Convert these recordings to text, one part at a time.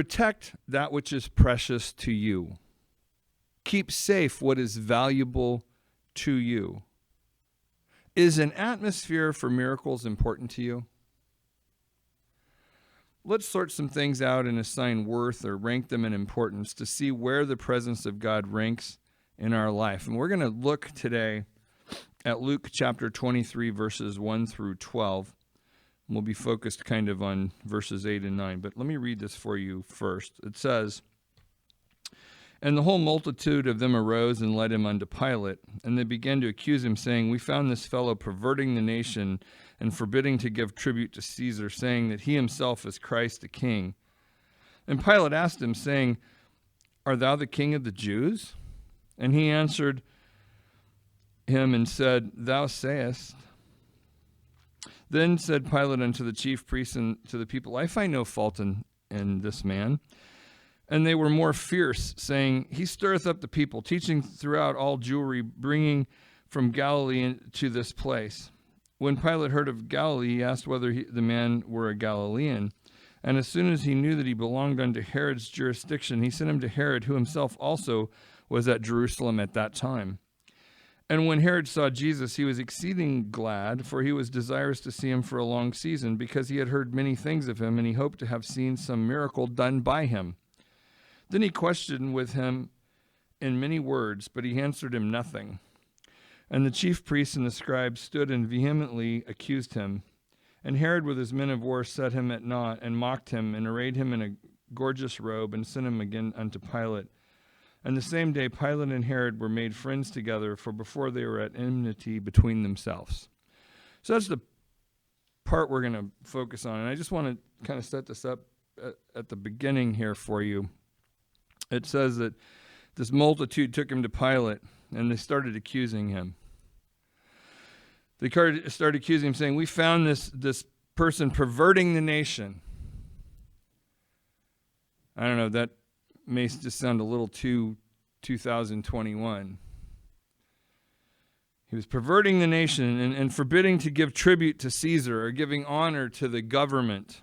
Protect that which is precious to you. Keep safe what is valuable to you. Is an atmosphere for miracles important to you? Let's sort some things out and assign worth or rank them in importance to see where the presence of God ranks in our life. And we're going to look today at Luke chapter 23, verses 1 through 12. And we'll be focused kind of on verses 8 and 9. But let me read this for you first. It says, "And the whole multitude of them arose and led him unto Pilate. And they began to accuse him, saying, We found this fellow perverting the nation and forbidding to give tribute to Caesar, saying that he himself is Christ the king. And Pilate asked him, saying, Art thou the king of the Jews? And he answered him and said, Thou sayest. Then said Pilate unto the chief priests and to the people, I find no fault in this man. And they were more fierce, saying, He stirreth up the people, teaching throughout all Jewry, bringing from Galilee to this place. When Pilate heard of Galilee, he asked whether the man were a Galilean. And as soon as he knew that he belonged unto Herod's jurisdiction, he sent him to Herod, who himself also was at Jerusalem at that time. And when Herod saw Jesus, he was exceeding glad, for he was desirous to see him for a long season, because he had heard many things of him, and he hoped to have seen some miracle done by him. Then he questioned with him in many words, but he answered him nothing. And the chief priests and the scribes stood and vehemently accused him. And Herod with his men of war set him at naught, and mocked him, and arrayed him in a gorgeous robe, and sent him again unto Pilate. And the same day Pilate and Herod were made friends together, for before they were at enmity between themselves. So that's the part we're going to focus on. And I just want to kind of set this up at the beginning here for you. It says that this multitude took him to Pilate, and they started accusing him. They started accusing him, saying, We found this person perverting the nation. I don't know, that may just sound a little too 2021. He was perverting the nation and forbidding to give tribute to Caesar or giving honor to the government,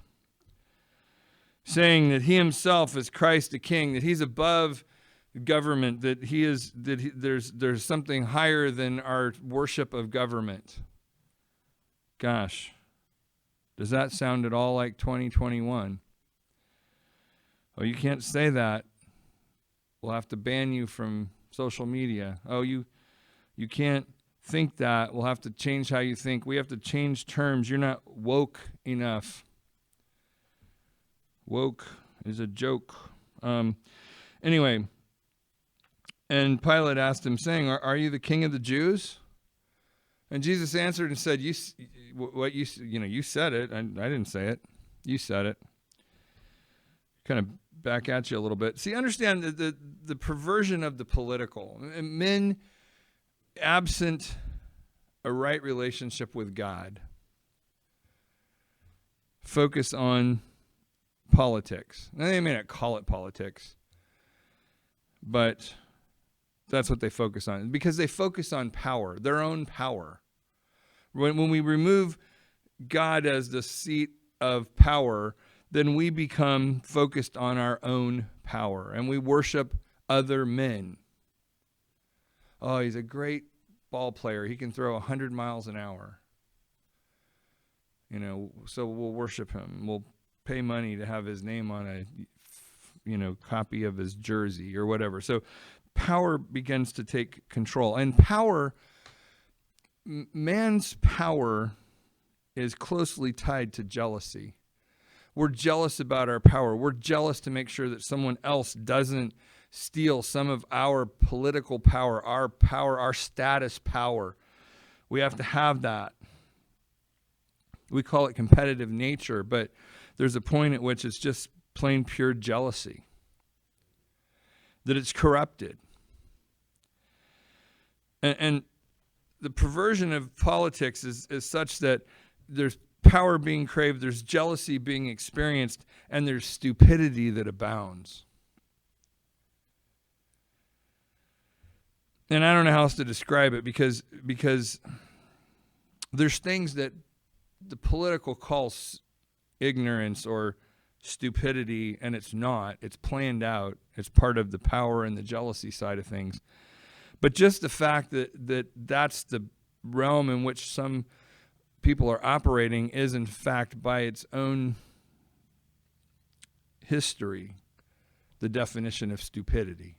saying that he himself is Christ the king, that he's above government, there's something higher than our worship of government. Gosh, does that sound at all like 2021? Oh, you can't say that. We'll have to ban you from social media. Oh, you can't think that. We'll have to change how you think. We have to change terms. You're not woke enough. Woke is a joke. Anyway, and Pilate asked him, saying, Are you the king of the Jews? And Jesus answered and said, You said it. I didn't say it. You said it. Kind of back at you a little bit. See, understand the perversion of the political. Men absent a right relationship with God focus on politics. Now, they may not call it politics, but that's what they focus on, because they focus on power, their own power. When we remove God as the seat of power, then we become focused on our own power, and we worship other men. Oh, he's a great ball player. He can throw 100 miles an hour. So we'll worship him. We'll pay money to have his name on a copy of his jersey or whatever. So power begins to take control. And power, man's power is closely tied to jealousy. We're jealous about our power. We're jealous to make sure that someone else doesn't steal some of our political power, our status power. We have to have that. We call it competitive nature, but there's a point at which it's just plain pure jealousy, that it's corrupted. And the perversion of politics is such that there's power being craved, there's jealousy being experienced, and there's stupidity that abounds. And I don't know how else to describe it, because there's things that the political calls ignorance or stupidity, and it's not. It's planned out. It's part of the power and the jealousy side of things. But just the fact that that's the realm in which some people are operating is, in fact, by its own history, the definition of stupidity.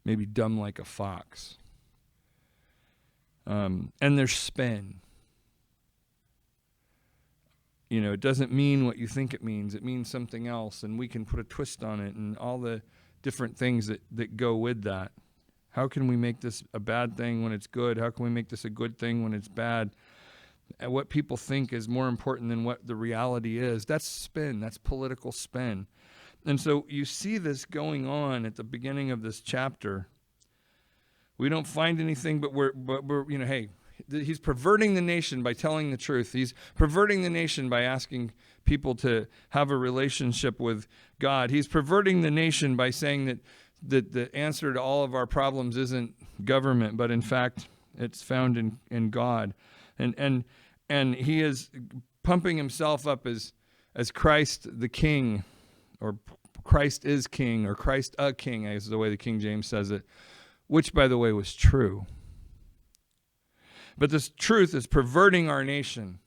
Maybe dumb like a fox. And there's spin. You know, it doesn't mean what you think it means. It means something else, and we can put a twist on it and all the different things that go with that. How can we make this a bad thing when it's good? How can we make this a good thing when it's bad? And what people think is more important than what the reality is. That's spin. That's political spin. And so you see this going on at the beginning of this chapter. We don't find anything, but we're you know, hey, he's perverting the nation by telling the truth. He's perverting the nation by asking people to have a relationship with God. He's perverting the nation by saying that the answer to all of our problems isn't government, but in fact, it's found in God. And he is pumping himself up as Christ the King, or Christ is King, or Christ a King, is the way the King James says it, which, by the way, was true. But this truth is perverting our nation.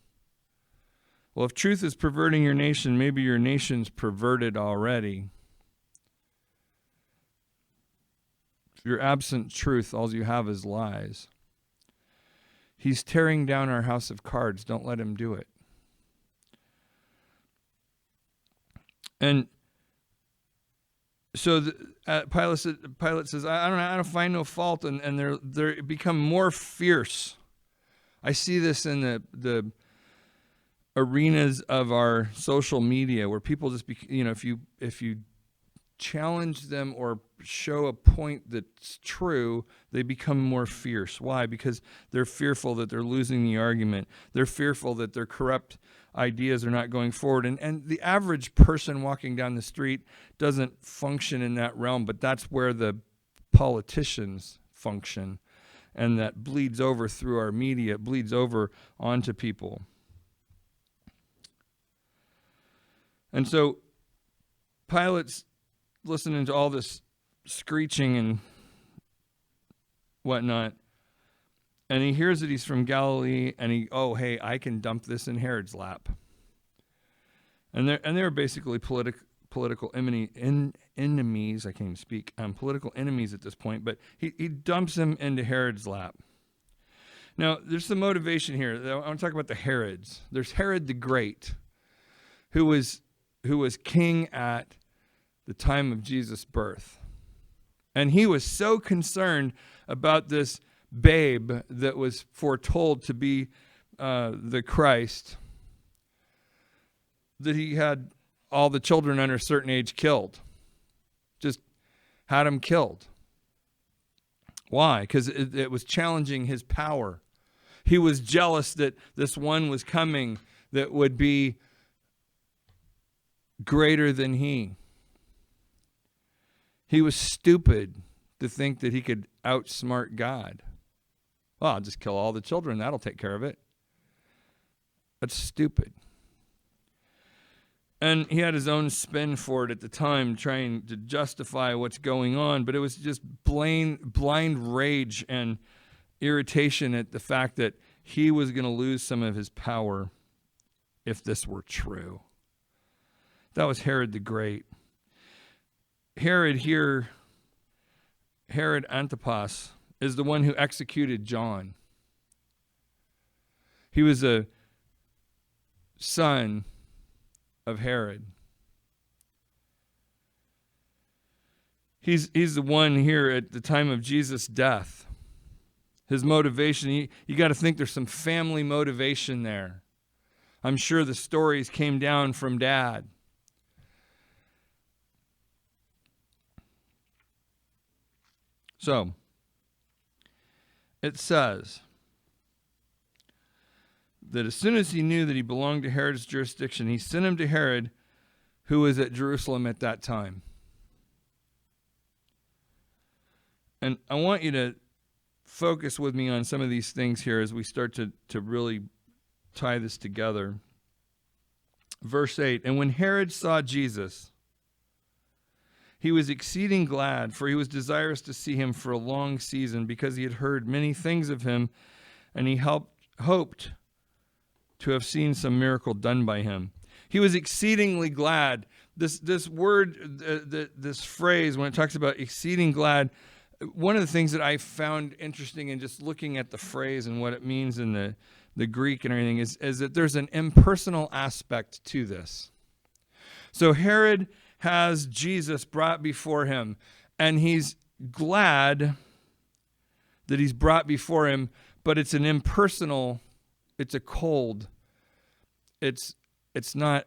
Well, if truth is perverting your nation, maybe your nation's perverted already. If you're absent truth, all you have is lies. He's tearing down our house of cards. Don't let him do it. And so Pilate says, I don't find no fault, and they're become more fierce. I see this in the arenas of our social media, where people just, if you challenge them or show a point that's true, they become more fierce. Why? Because they're fearful that they're losing the argument. They're fearful that their corrupt ideas are not going forward. And the average person walking down the street doesn't function in that realm, but that's where the politicians function. And that bleeds over through our media, it bleeds over onto people. And so Pilate's listening to all this screeching and whatnot, and he hears that he's from Galilee, and hey, I can dump this in Herod's lap. And they're basically political enemies. I can't even speak. Political enemies at this point, but he dumps him into Herod's lap. Now, there's some motivation here. I want to talk about the Herods. There's Herod the Great, who was king at the time of Jesus' birth. And he was so concerned about this babe that was foretold to be the Christ that he had all the children under a certain age killed. Just had them killed. Why? Because it was challenging his power. He was jealous that this one was coming that would be greater than he. He was stupid to think that he could outsmart God. Well, I'll just kill all the children. That'll take care of it. That's stupid. And he had his own spin for it at the time, trying to justify what's going on. But it was just blind rage and irritation at the fact that he was going to lose some of his power if this were true. That was Herod the Great. Herod Antipas, is the one who executed John. He was a son of Herod. He's the one here at the time of Jesus' death. His motivation, you got to think there's some family motivation there. I'm sure the stories came down from Dad. So, it says that as soon as he knew that he belonged to Herod's jurisdiction, he sent him to Herod, who was at Jerusalem at that time. And I want you to focus with me on some of these things here as we start to really tie this together. Verse 8, and when Herod saw Jesus, he was exceeding glad, for he was desirous to see him for a long season, because he had heard many things of him, and he hoped to have seen some miracle done by him. He was exceedingly glad. This word, this phrase, when it talks about exceeding glad, one of the things that I found interesting in just looking at the phrase and what it means in the Greek and everything is that there's an impersonal aspect to this. So Herod has Jesus brought before him, and he's glad that he's brought before him, but it's an impersonal, it's a cold, it's not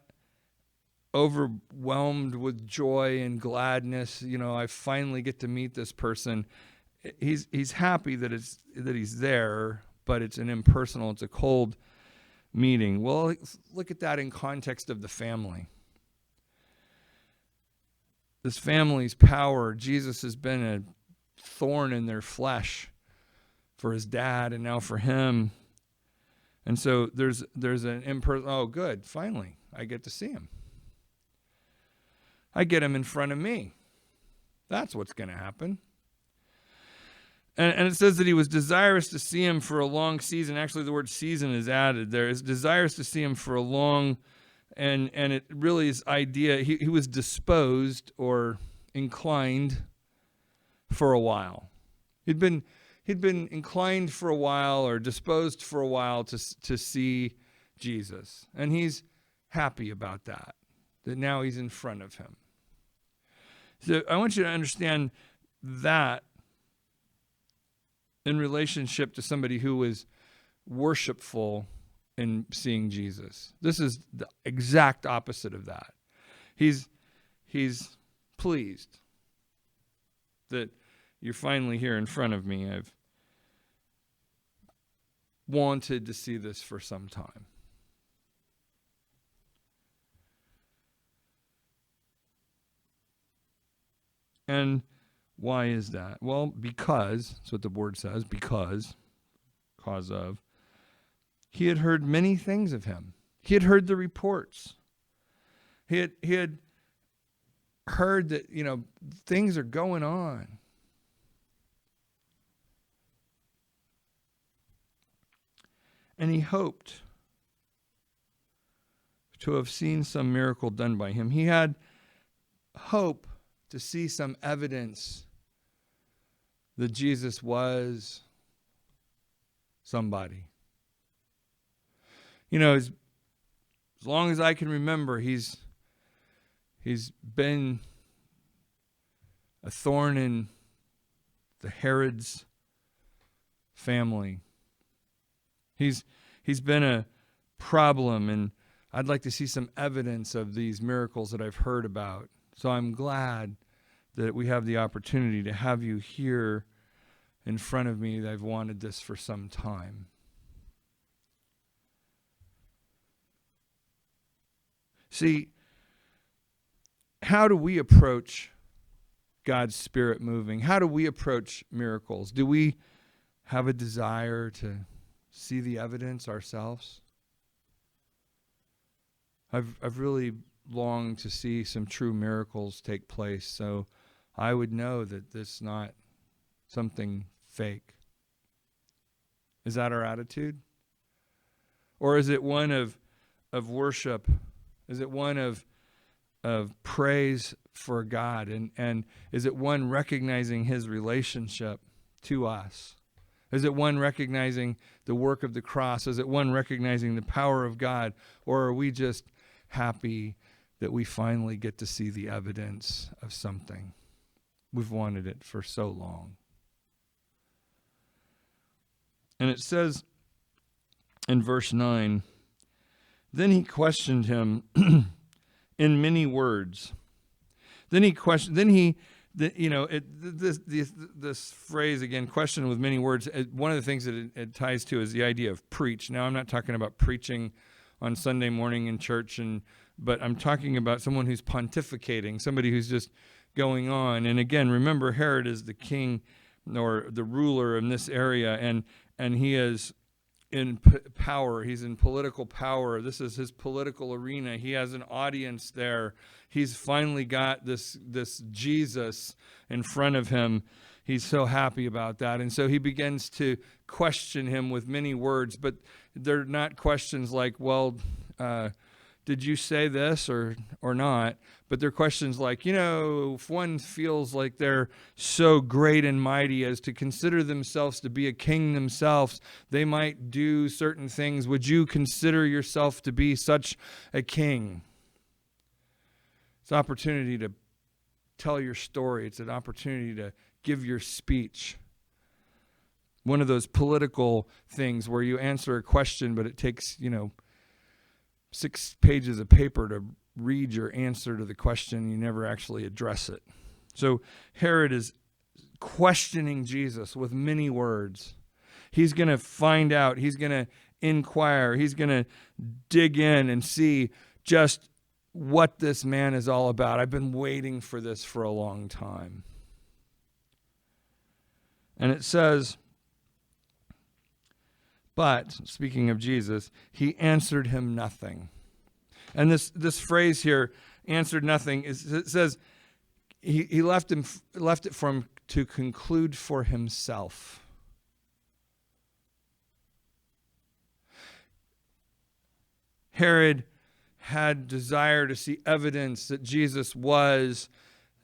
overwhelmed with joy and gladness. I finally get to meet this person. He's happy that he's there, but it's an impersonal, it's a cold meeting. Well, look at that in context of the family. This family's power, Jesus has been a thorn in their flesh for his dad and now for him. And so there's an impersonal, oh good, finally, I get to see him. I get him in front of me. That's what's going to happen. And it says that he was desirous to see him for a long season. Actually, the word season is added there. It's desirous to see him for a long, and it really is idea. He was disposed or inclined for a while. He'd been inclined for a while or disposed for a while to see Jesus. And he's happy about that now he's in front of him. So I want you to understand that in relationship to somebody who was worshipful in seeing Jesus. This is the exact opposite of that. He's pleased that you're finally here in front of me. I've wanted to see this for some time. And why is that? Well, because, that's what the word says, because, cause of, he had heard many things of him. He had heard the reports. He had heard that, things are going on. And he hoped to have seen some miracle done by him. He had hope to see some evidence that Jesus was somebody. As long as I can remember, he's been a thorn in the Herod's family. He's been a problem, and I'd like to see some evidence of these miracles that I've heard about. So I'm glad that we have the opportunity to have you here in front of me. I've wanted this for some time. See, how do we approach God's Spirit moving? How do we approach miracles? Do we have a desire to see the evidence ourselves? I've really longed to see some true miracles take place, so I would know that this is not something fake. Is that our attitude? Or is it one of worship? Is it one of praise for God? And is it one recognizing his relationship to us? Is it one recognizing the work of the cross? Is it one recognizing the power of God? Or are we just happy that we finally get to see the evidence of something? We've wanted it for so long. And it says in verse 9, then he questioned him in many words. This phrase again, question with many words, one of the things that it ties to is the idea of preach. Now, I'm not talking about preaching on Sunday morning in church, but I'm talking about someone who's pontificating, somebody who's just going on. And again, remember, Herod is the king or the ruler in this area, and he is in power. He's in political power. This is his political arena. He has an audience there. He's finally got this Jesus in front of him. He's so happy about that. And so he begins to question him with many words, but they're not questions like, well, did you say this or not? But they're questions like, if one feels like they're so great and mighty as to consider themselves to be a king themselves, they might do certain things. Would you consider yourself to be such a king? It's an opportunity to tell your story. It's an opportunity to give your speech. One of those political things where you answer a question, but it takes, 6 pages of paper to read your answer to the question. You never actually address it. So Herod is questioning Jesus with many words. He's going to find out. He's going to inquire. He's going to dig in and see just what this man is all about. I've been waiting for this for a long time. And it says, but, speaking of Jesus, he answered him nothing. And this phrase here, answered nothing, it says he left it for him to conclude for himself. Herod had desire to see evidence that Jesus was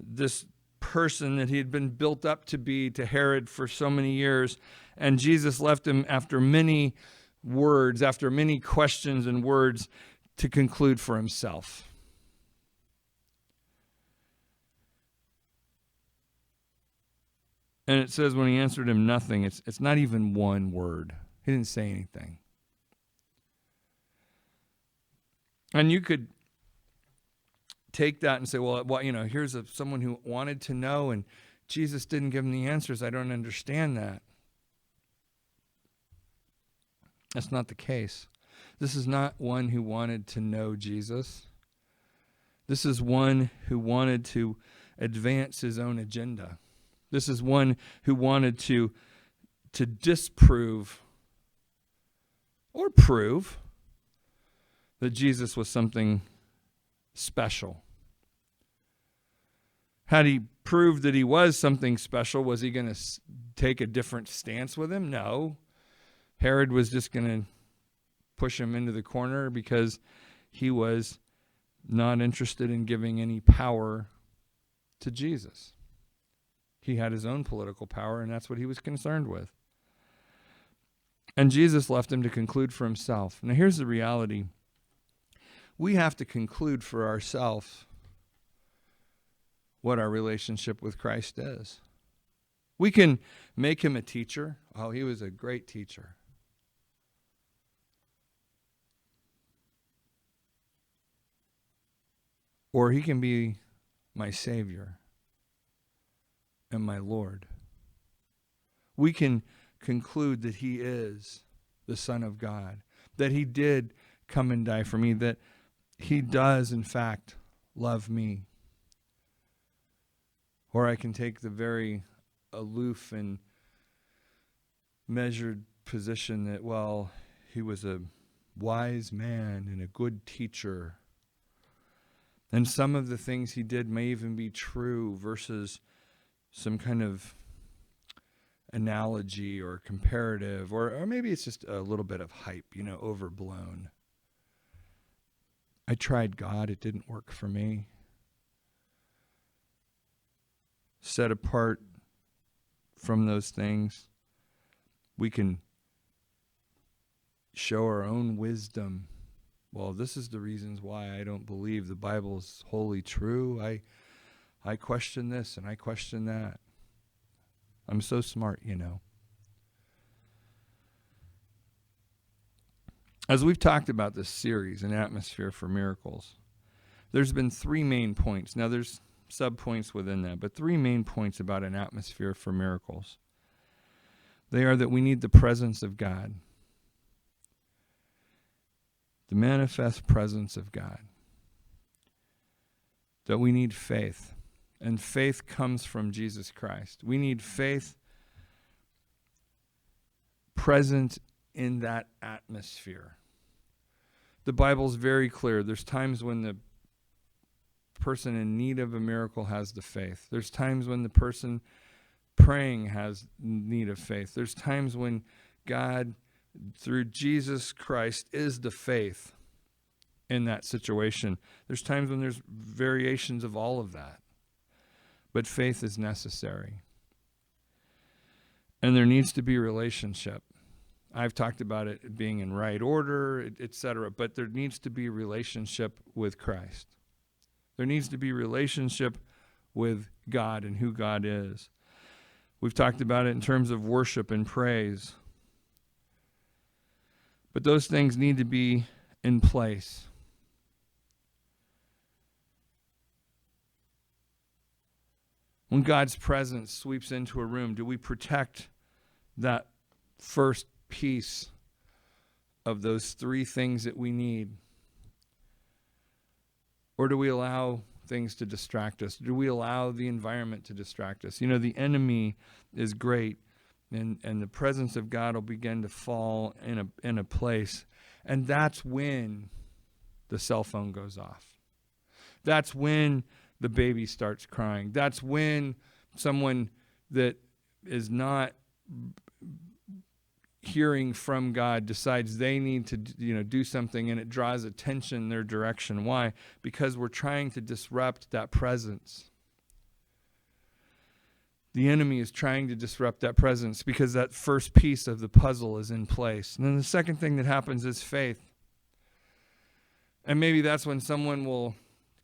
this person that he had been built up to be to Herod for so many years. And Jesus left him after many words, after many questions and words, to conclude for himself. And it says when he answered him nothing, it's not even one word. He didn't say anything. And you could take that and say, well, here's someone who wanted to know and Jesus didn't give him the answers. I don't understand that. That's not the case. This is not one who wanted to know Jesus. This is one who wanted to advance his own agenda. This is one who wanted to disprove or prove that Jesus was something special. Had he proved that he was something special, was he going to take a different stance with him? No. Herod was just going to push him into the corner because he was not interested in giving any power to Jesus. He had his own political power, and that's what he was concerned with. And Jesus left him to conclude for himself. Now here's the reality. We have to conclude for ourselves what our relationship with Christ is. We can make him a teacher. Oh, he was a great teacher. Or he can be my Savior and my Lord. We can conclude that he is the Son of God, that he did come and die for me, that he does, in fact, love me. Or I can take the very aloof and measured position that, well, he was a wise man and a good teacher. And some of the things he did may even be true versus some kind of analogy or comparative, or maybe it's just a little bit of hype, overblown. I tried God, it didn't work for me. Set apart from those things, we can show our own wisdom. Well, this is the reasons why I don't believe the Bible is wholly true. I question this and I question that. I'm so smart, As we've talked about this series, An Atmosphere for Miracles, there's been 3 main points. Now, there's sub-points within that, but 3 main points about an atmosphere for miracles. They are that we need the presence of God, the manifest presence of God, that we need faith, and faith comes from Jesus Christ. We need faith present in that atmosphere. The Bible's very clear. There's times when the person in need of a miracle has the faith. There's times when the person praying has need of faith. There's times when God, through Jesus Christ, is the faith in that situation. There's times when there's variations of all of that. But faith is necessary. And there needs to be relationship. I've talked about it being in right order, etc. But there needs to be relationship with Christ. There needs to be relationship with God and who God is. We've talked about it in terms of worship and praise. But those things need to be in place. When God's presence sweeps into a room, do we protect that first piece of those three things that we need? Or do we allow things to distract us? Do we allow the environment to distract us? You know, the enemy is great, and the presence of God will begin to fall in a place. And that's when the cell phone goes off. That's when the baby starts crying. That's when someone that is not hearing from God decides they need to, do something, and it draws attention in their direction. Why? Because we're trying to disrupt that presence. The enemy is trying to disrupt that presence because that first piece of the puzzle is in place. And then the second thing that happens is faith. And maybe that's when someone will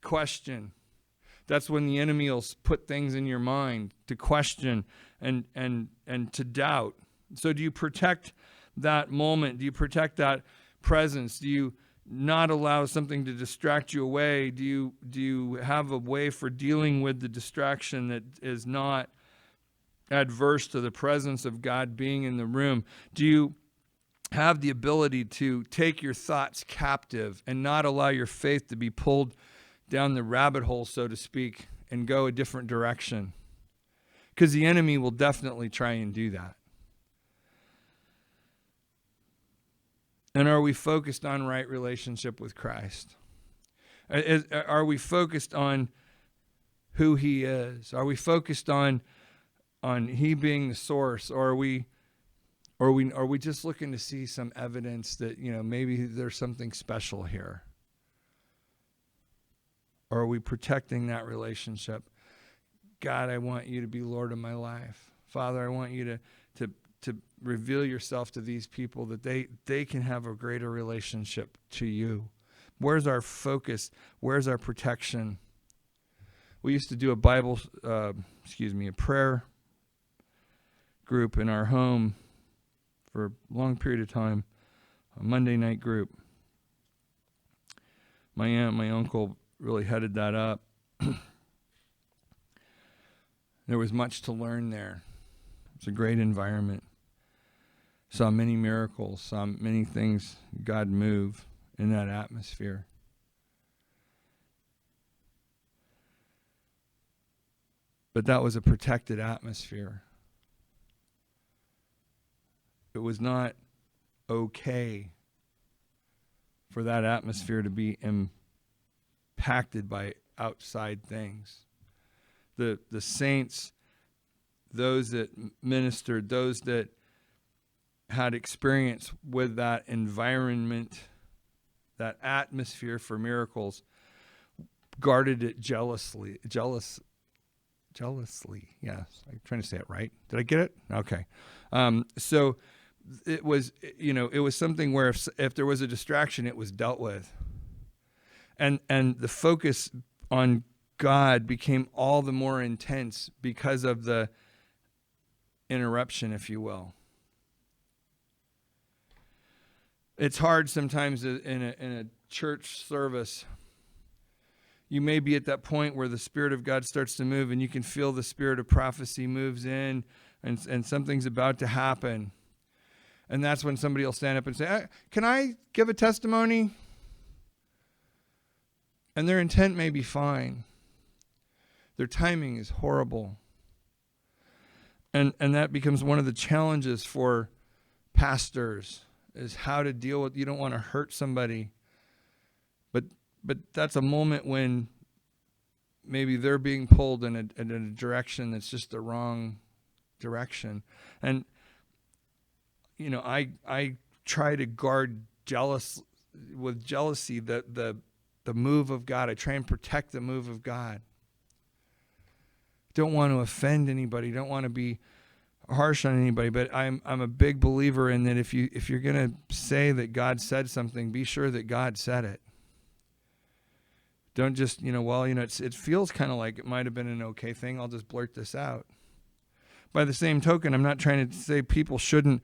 question. That's when the enemy will put things in your mind to question and to doubt. So do you protect that moment? Do you protect that presence? Do you not allow something to distract you away? Do you have a way for dealing with the distraction that is not adverse to the presence of God being in the room? Do you have the ability to take your thoughts captive and not allow your faith to be pulled down the rabbit hole, so to speak, and go a different direction? Because the enemy will definitely try and do that. And are we focused on right relationship with Christ? Are we focused on who he is? Are we focused on he being the source? Or are we just looking to see some evidence that, maybe there's something special here? Or are we protecting that relationship? God, I want you to be Lord of my life. Father, I want you to reveal yourself to these people that they can have a greater relationship to you. Where's our focus? Where's our protection? We used to do a prayer group in our home for a long period of time, a Monday night group. My aunt, my uncle really headed that up. There was much to learn there. It's a great environment. Saw many miracles, saw many things God move in that atmosphere. But that was a protected atmosphere. It was not okay for that atmosphere to be impacted by outside things. The saints, those that ministered, those that had experience with that environment, that atmosphere for miracles, guarded it jealously. Yes, I'm trying to say it right. Did I get it? Okay. So it was, it was something where if there was a distraction, it was dealt with. And the focus on God became all the more intense because of the interruption, if you will. It's hard sometimes in a church service. You may be at that point where the Spirit of God starts to move and you can feel the spirit of prophecy moves in and something's about to happen. And that's when somebody will stand up and say, can I give a testimony? And their intent may be fine. Their timing is horrible. And that becomes one of the challenges for pastors is how to deal with, you don't want to hurt somebody. But that's a moment when maybe they're being pulled in a direction that's just the wrong direction. And, I try to guard with jealousy the move of God. I try and protect the move of God. Don't want to offend anybody. Don't want to be harsh on anybody. But I'm a big believer in that if you're going to say that God said something, be sure that God said it. Don't just, it feels kind of like it might have been an okay thing. I'll just blurt this out. By the same token, I'm not trying to say people shouldn't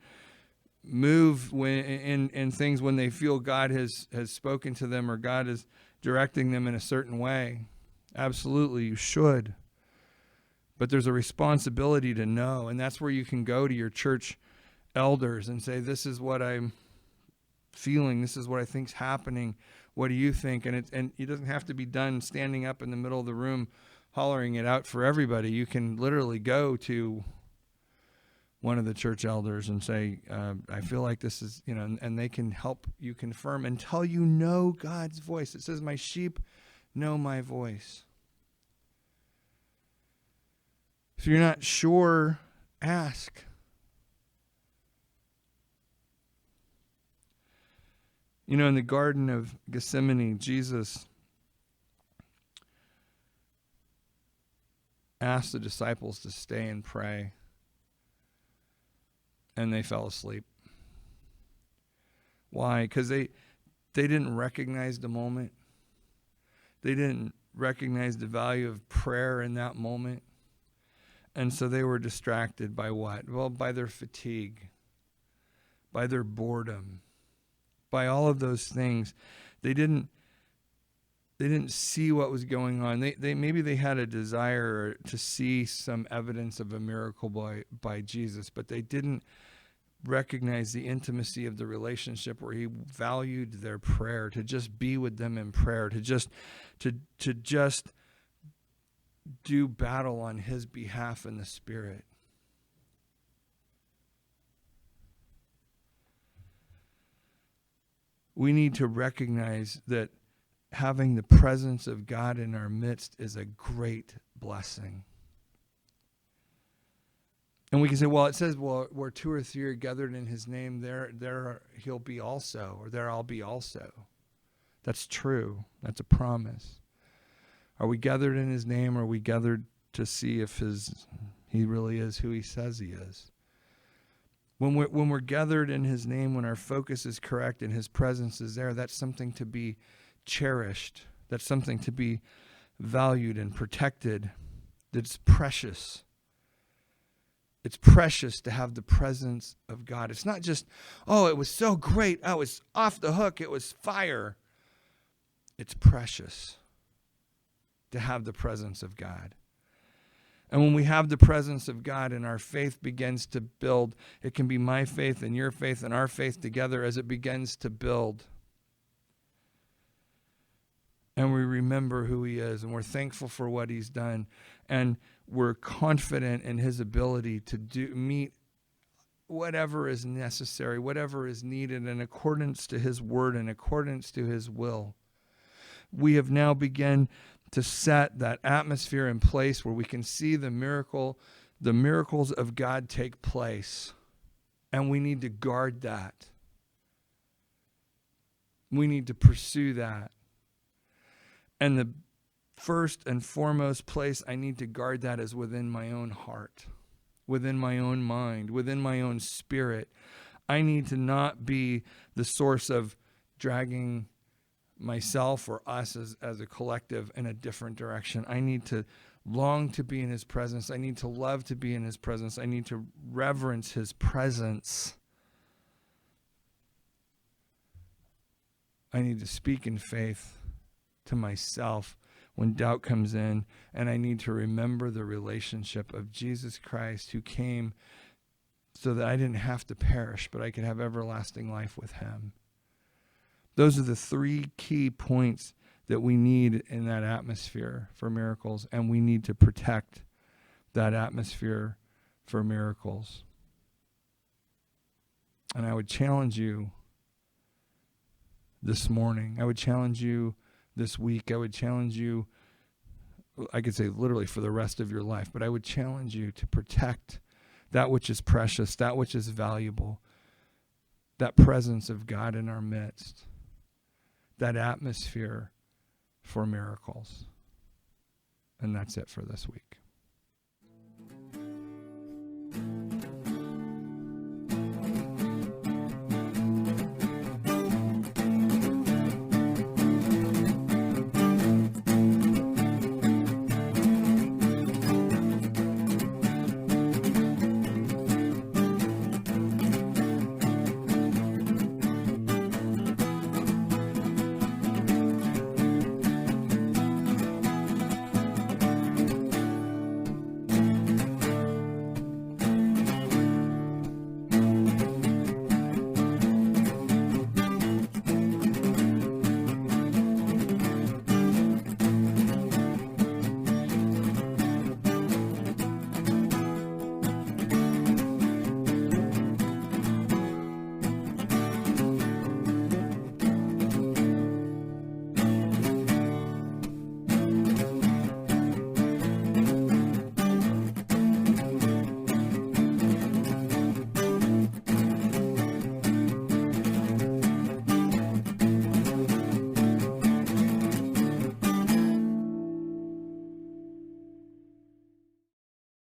move in things when they feel God has spoken to them or God is directing them in a certain way. Absolutely, you should. But there's a responsibility to know, and that's where you can go to your church elders and say, this is what I'm feeling. This is what I think's happening. What do you think? And it doesn't have to be done standing up in the middle of the room hollering it out for everybody. You can literally go to one of the church elders and say, I feel like this is, and they can help you confirm until you know God's voice. It says, my sheep know my voice. If you're not sure, ask. In the Garden of Gethsemane, Jesus asked the disciples to stay and pray, and they fell asleep. Why? Because they didn't recognize the moment. They didn't recognize the value of prayer in that moment. And so they were distracted by what? Well, by their fatigue, by their boredom, by all of those things. They didn't see what was going on. They maybe they had a desire to see some evidence of a miracle by Jesus, but they didn't recognize the intimacy of the relationship where he valued their prayer, to just be with them in prayer, to just do battle on his behalf in the Spirit. We need to recognize that having the presence of God in our midst is a great blessing. And we can say, well, it says, where two or three are gathered in his name, there he'll be also, or there I'll be also. That's true. That's a promise. Are we gathered in his name, or are we gathered to see if he really is who he says he is? When we're gathered in his name, when our focus is correct and his presence is there, that's something to be cherished. That's something to be valued and protected. That's precious. It's precious to have the presence of God. It's not just, it was so great. I was off the hook. It was fire. It's precious to have the presence of God. And when we have the presence of God and our faith begins to build, it can be my faith and your faith and our faith together as it begins to build. And we remember who he is, and we're thankful for what he's done. And we're confident in his ability to meet whatever is necessary, whatever is needed in accordance to his word, in accordance to his will. We have now begun to set that atmosphere in place where we can see the miracles of God take place. And we need to guard that. We need to pursue that. And the first and foremost place I need to guard that is within my own heart, within my own mind, within my own spirit. I need to not be the source of dragging myself or us as a collective in a different direction. I need to long to be in his presence. I need to love to be in his presence. I need to reverence his presence. I need to speak in faith to myself when doubt comes in, and I need to remember the relationship of Jesus Christ, who came so that I didn't have to perish, but I could have everlasting life with him. Those are the three key points that we need in that atmosphere for miracles, and we need to protect that atmosphere for miracles. And I would challenge you this morning. I would challenge you this week. I would challenge you, I could say literally for the rest of your life, but I would challenge you to protect that which is precious, that which is valuable, that presence of God in our midst, that atmosphere for miracles. And that's it for this week.